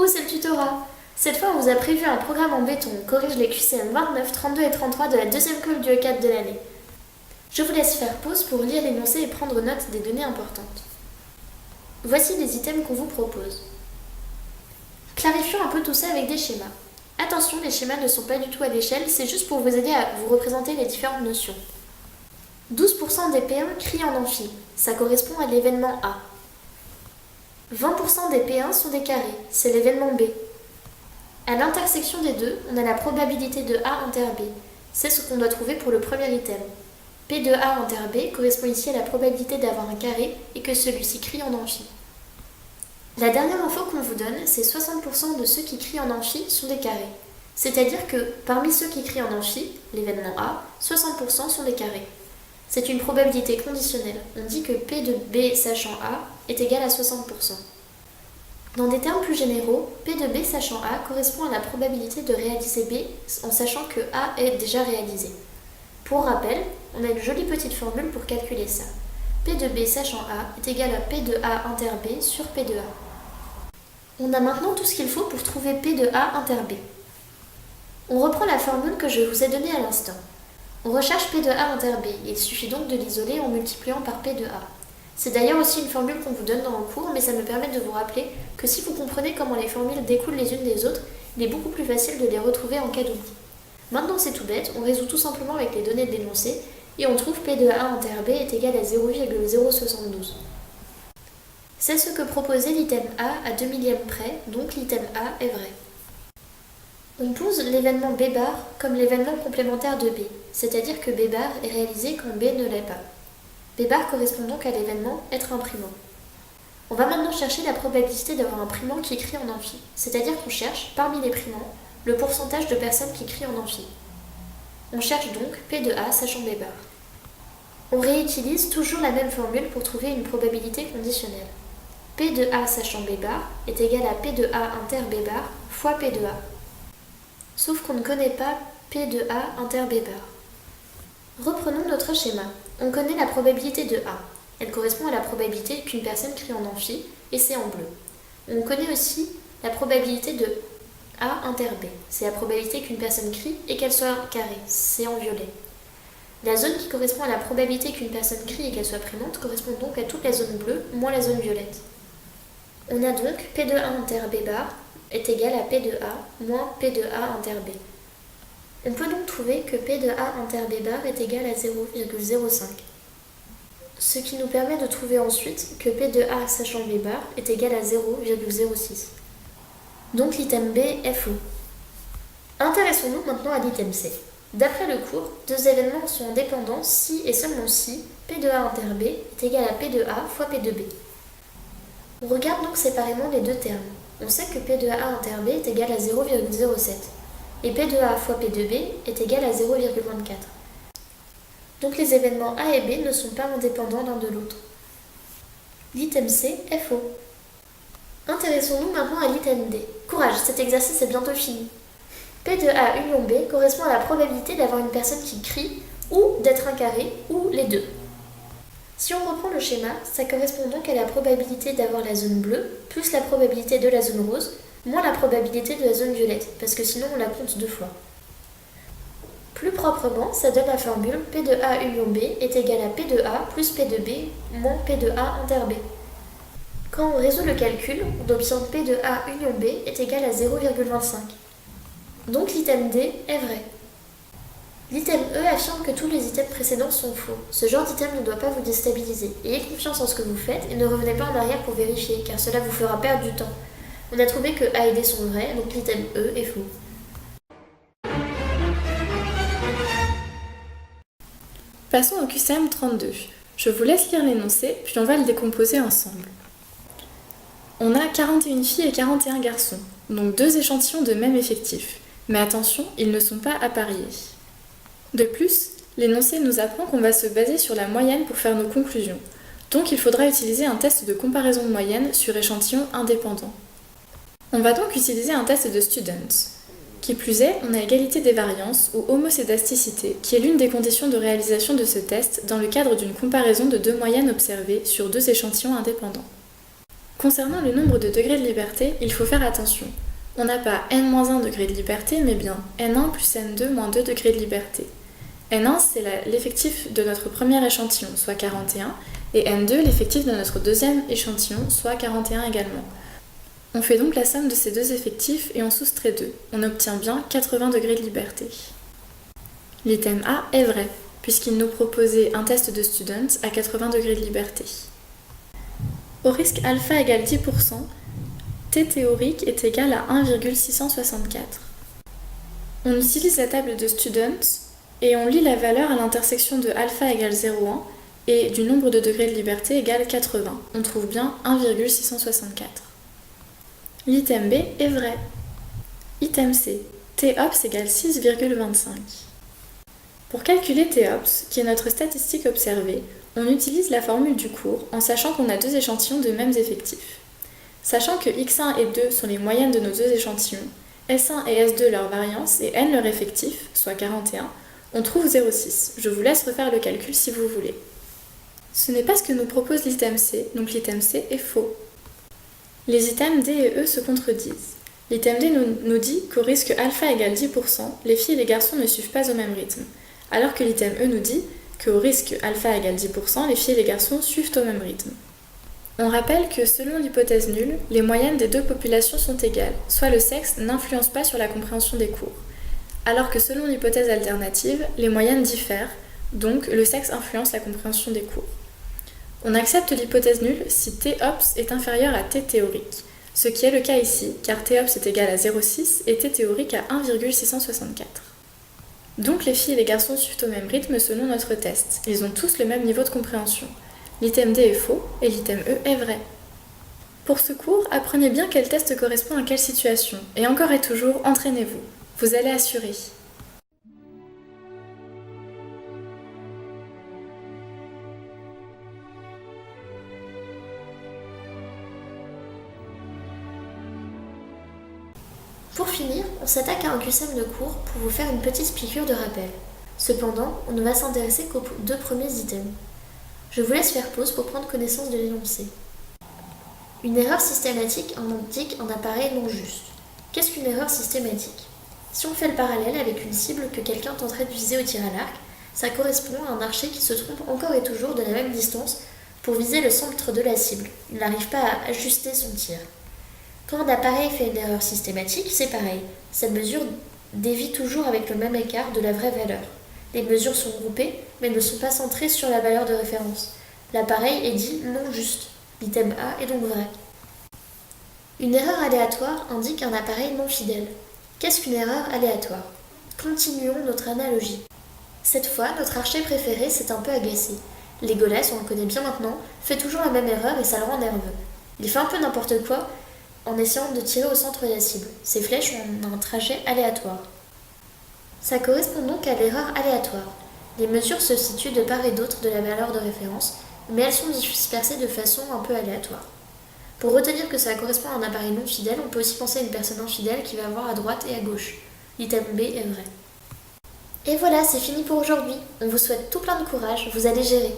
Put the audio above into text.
Coucou, c'est le tutorat. Cette fois, on vous a prévu un programme en béton. On corrige les QCM 29, 32 et 33 de la deuxième colle du E4 de l'année. Je vous laisse faire pause pour lire l'énoncé et prendre note des données importantes. Voici les items qu'on vous propose. Clarifions un peu tout ça avec des schémas. Attention, les schémas ne sont pas du tout à l'échelle, c'est juste pour vous aider à vous représenter les différentes notions. 12% des P1 crient en amphi, ça correspond à l'événement A. 20% des P1 sont des carrés, c'est l'événement B. À l'intersection des deux, on a la probabilité de A inter B. C'est ce qu'on doit trouver pour le premier item. P de A inter B correspond ici à la probabilité d'avoir un carré et que celui-ci crie en amphi. La dernière info qu'on vous donne, c'est 60% de ceux qui crient en amphi sont des carrés. C'est-à-dire que parmi ceux qui crient en amphi, l'événement A, 60% sont des carrés. C'est une probabilité conditionnelle. On dit que P de B sachant A est égal à 60%. Dans des termes plus généraux, P de B sachant A correspond à la probabilité de réaliser B en sachant que A est déjà réalisé. Pour rappel, on a une jolie petite formule pour calculer ça. P de B sachant A est égal à P de A inter B sur P de A. On a maintenant tout ce qu'il faut pour trouver P de A inter B. On reprend la formule que je vous ai donnée à l'instant. On recherche P de A inter B, il suffit donc de l'isoler en multipliant par P de A. C'est d'ailleurs aussi une formule qu'on vous donne dans le cours, mais ça me permet de vous rappeler que si vous comprenez comment les formules découlent les unes des autres, il est beaucoup plus facile de les retrouver en cas d'oubli. Maintenant c'est tout bête, on résout tout simplement avec les données de l'énoncé, et on trouve P de A inter B est égal à 0,072. C'est ce que proposait l'item A à 2 millièmes près, donc l'item A est vrai. On pose l'événement B bar comme l'événement complémentaire de B, c'est-à-dire que B bar est réalisé quand B ne l'est pas. B bar correspond donc à l'événement être imprimant. On va maintenant chercher la probabilité d'avoir un primant qui crie en amphi, c'est-à-dire qu'on cherche, parmi les primants, le pourcentage de personnes qui crient en amphi. On cherche donc P de A sachant B bar. On réutilise toujours la même formule pour trouver une probabilité conditionnelle. P de A sachant B bar est égal à P de A inter B bar fois P de A. Sauf qu'on ne connaît pas P de A inter B bar. Reprenons notre schéma. On connaît la probabilité de A. Elle correspond à la probabilité qu'une personne crie en amphi, et c'est en bleu. On connaît aussi la probabilité de A inter B. C'est la probabilité qu'une personne crie et qu'elle soit carrée, c'est en violet. La zone qui correspond à la probabilité qu'une personne crie et qu'elle soit primante correspond donc à toute la zone bleue moins la zone violette. On a donc P de A inter B bar est égal à P de A moins P de A inter B. On peut donc trouver que P de A inter B bar est égal à 0,05. Ce qui nous permet de trouver ensuite que P de A sachant B bar est égal à 0,06. Donc l'item B est faux. Intéressons-nous maintenant à l'item C. D'après le cours, deux événements sont indépendants si et seulement si P de A inter B est égal à P de A fois P de B. On regarde donc séparément les deux termes. On sait que P de A inter B est égal à 0,07 et P de A fois P de B est égal à 0,24. Donc les événements A et B ne sont pas indépendants l'un de l'autre. L'item C est faux. Intéressons-nous maintenant à l'item D. Courage, cet exercice est bientôt fini. P de A union B correspond à la probabilité d'avoir une personne qui crie ou d'être un carré ou les deux. Si on reprend le schéma, ça correspond donc à la probabilité d'avoir la zone bleue plus la probabilité de la zone rose moins la probabilité de la zone violette, parce que sinon on la compte deux fois. Plus proprement, ça donne la formule P de A union B est égal à P de A plus P de B moins P de A inter B. Quand on résout le calcul, on obtient P de A union B est égal à 0,25. Donc l'item D est vrai. L'item E affirme que tous les items précédents sont faux. Ce genre d'item ne doit pas vous déstabiliser. Ayez confiance en ce que vous faites et ne revenez pas en arrière pour vérifier, car cela vous fera perdre du temps. On a trouvé que A et D sont vrais, donc l'item E est faux. Passons au QCM 32. Je vous laisse lire l'énoncé, puis on va le décomposer ensemble. On a 41 filles et 41 garçons, donc deux échantillons de même effectif. Mais attention, ils ne sont pas appariés. De plus, l'énoncé nous apprend qu'on va se baser sur la moyenne pour faire nos conclusions. Donc il faudra utiliser un test de comparaison de moyenne sur échantillons indépendants. On va donc utiliser un test de Students. Qui plus est, on a égalité des variances ou homocédasticité, qui est l'une des conditions de réalisation de ce test dans le cadre d'une comparaison de deux moyennes observées sur deux échantillons indépendants. Concernant le nombre de degrés de liberté, il faut faire attention. On n'a pas n-1 degré de liberté, mais bien n1 plus n2 moins 2 degrés de liberté. n1, c'est l'effectif de notre premier échantillon, soit 41, et n2, l'effectif de notre deuxième échantillon, soit 41 également. On fait donc la somme de ces deux effectifs et on soustrait 2. On obtient bien 80 degrés de liberté. L'item A est vrai, puisqu'il nous proposait un test de student à 80 degrés de liberté. Au risque alpha égale 10%, T théorique est égal à 1,664. On utilise la table de students et on lit la valeur à l'intersection de alpha égale 0,1 et du nombre de degrés de liberté égale 80. On trouve bien 1,664. L'item B est vrai. Item C, Tops égale 6,25. Pour calculer Tops, qui est notre statistique observée, on utilise la formule du cours en sachant qu'on a deux échantillons de mêmes effectifs. Sachant que x1 et 2 sont les moyennes de nos deux échantillons, S1 et S2 leur variance et n leur effectif, soit 41, on trouve 0,6. Je vous laisse refaire le calcul si vous voulez. Ce n'est pas ce que nous propose l'item C, donc l'item C est faux. Les items D et E se contredisent. L'item D nous dit qu'au risque alpha égale 10%, les filles et les garçons ne suivent pas au même rythme, alors que l'item E nous dit qu'au risque alpha égale 10%, les filles et les garçons suivent au même rythme. On rappelle que selon l'hypothèse nulle, les moyennes des deux populations sont égales, soit le sexe n'influence pas sur la compréhension des cours, alors que selon l'hypothèse alternative, les moyennes diffèrent, donc le sexe influence la compréhension des cours. On accepte l'hypothèse nulle si Tops est inférieur à T théorique, ce qui est le cas ici, car Tops est égal à 0,6 et T théorique à 1,664. Donc les filles et les garçons suivent au même rythme selon notre test. Ils ont tous le même niveau de compréhension. L'item D est faux et l'item E est vrai. Pour ce cours, apprenez bien quel test correspond à quelle situation, et encore et toujours, entraînez-vous. Vous allez assurer. Pour finir, on s'attaque à un QCM de cours pour vous faire une petite piqûre de rappel. Cependant, on ne va s'intéresser qu'aux deux premiers items. Je vous laisse faire pause pour prendre connaissance de l'énoncé. Une erreur systématique indique un appareil non juste. Qu'est-ce qu'une erreur systématique? Si on fait le parallèle avec une cible que quelqu'un tenterait de viser au tir à l'arc, ça correspond à un archer qui se trompe encore et toujours de la même distance pour viser le centre de la cible. Il n'arrive pas à ajuster son tir. Quand un appareil fait une erreur systématique, c'est pareil. Cette mesure dévie toujours avec le même écart de la vraie valeur. Les mesures sont groupées, mais ne sont pas centrées sur la valeur de référence. L'appareil est dit non juste. L'item A est donc vrai. Une erreur aléatoire indique un appareil non fidèle. Qu'est-ce qu'une erreur aléatoire? Continuons notre analogie. Cette fois, notre archer préféré s'est un peu agacé. Legolas, on le connaît bien maintenant, fait toujours la même erreur et ça le rend nerveux. Il fait un peu n'importe quoi en essayant de tirer au centre de la cible. Ces flèches ont un trajet aléatoire. Ça correspond donc à l'erreur aléatoire. Les mesures se situent de part et d'autre de la valeur de référence, mais elles sont dispersées de façon un peu aléatoire. Pour retenir que ça correspond à un appareil non fidèle, on peut aussi penser à une personne infidèle qui va voir à droite et à gauche. L'item B est vrai. Et voilà, c'est fini pour aujourd'hui. On vous souhaite tout plein de courage, vous allez gérer.